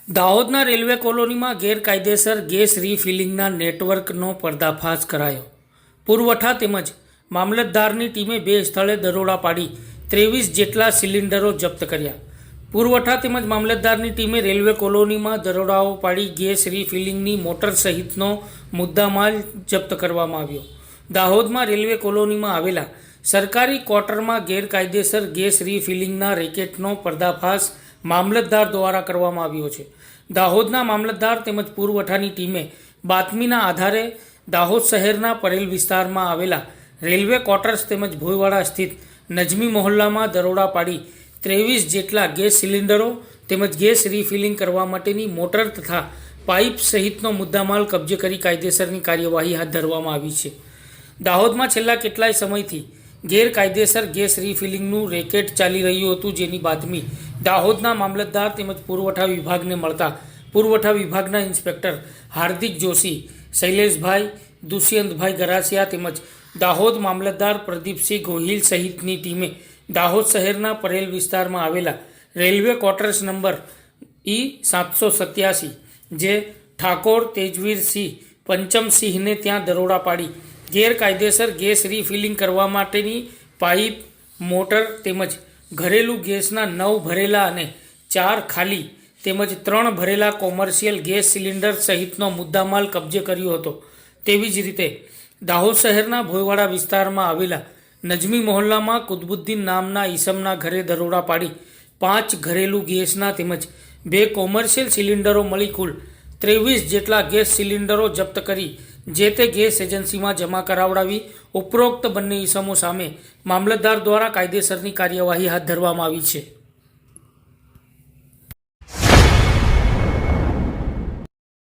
દાહોદના રેલવે કોલોનીમાં ગેરકાયદેસર ગેસ રીફિલિંગના નેટવર્કનો પર્દાફાશ કરાયો. પુરવઠા તેમજ મામલતદારની ટીમે 2 સ્થળે દરોડા પાડી 23 જેટલા સિલિન્ડરો જપ્ત કર્યા. પુરવઠા તેમજ મામલતદારની ટીમે રેલવે કોલોનીમાં દરોડાઓ પાડી ગેસ રીફિલિંગની મોટર સહિતનો મુદ્દામાલ જપ્ત કરવામાં આવ્યો. દાહોદમાં રેલવે કોલોનીમાં આવેલા સરકારી ક્વાર્ટરમાં ગેરકાયદેસર ગેસ રીફિલિંગના રેકેટનો પર્દાફાશ મામલતદાર દ્વારા કરવામાં આવ્યો છે. દાહોદના મામલતદાર તેમજ પુરવઠાની ટીમે બાતમીના આધારે દાહોદ શહેરના પરેલ વિસ્તારમાં આવેલા રેલવે ક્વાર્ટર્સ તેમજ ભોયવાડા સ્થિત નજમી મોહલ્લામાં દરોડા પાડી 23 જેટલા ગેસ સિલિન્ડરો તેમજ ગેસ રીફિલિંગ કરવા માટેની મોટર તથા પાઇપ સહિતનો મુદ્દામાલ કબજે કરી કાયદેસરની કાર્યવાહી હાથ ધરવામાં આવી છે. દાહોદમાં છેલ્લા કેટલાય સમયથી ગેરકાયદેસર ગેસ રીફિલિંગનું રેકેટ ચાલી રહ્યું હતું, જેની બાતમી દાહોદના મામલતદાર તેમજ પુરવઠા વિભાગને મળતા પુરવઠા વિભાગના ઇન્સ્પેક્ટર હાર્દિક જોશી, શૈલેષભાઈ, દુષ્યંતભાઈ ગરાસિયા તેમજ દાહોદ મામલતદાર પ્રદીપસિંહ ગોહિલ સહિતની ટીમે દાહોદ શહેરના પરેલ વિસ્તારમાં આવેલા રેલવે ક્વાર્ટર્સ નંબર E787 જે ઠાકોર તેજવીરસિંહ પંચમસિંહને ત્યાં દરોડા પાડી ગેરકાયદેસર ગેસ રીફિલિંગ કરવા માટેની પાઇપ, મોટર તેમજ ઘરેલું ગેસના 9 ભરેલા અને 4 ખાલી તેમજ 3 ભરેલા કોમર્શિયલ ગેસ સિલિન્ડર સહિતનો મુદ્દામાલ કબજે કર્યો હતો. તેવી જ રીતે દાહોદ શહેરના ભોયવાડા વિસ્તારમાં આવેલા નજમી મોહલ્લામાં કુતબુદ્દીન નામના ઈસમના ઘરે દરોડા પાડી 5 ઘરેલું ગેસના તેમજ 2 કોમર્શિયલ સિલિન્ડરો મળી કુલ 23 જેટલા ગેસ સિલિન્ડરો જપ્ત કરી જે તે ગેસ એજન્સીમાં જમા કરાવડાવી ઉપરોક્ત બંને ઈસમો સામે મામલતદાર દ્વારા કાયદેસરની કાર્યવાહી હાથ ધરવામાં આવી છે.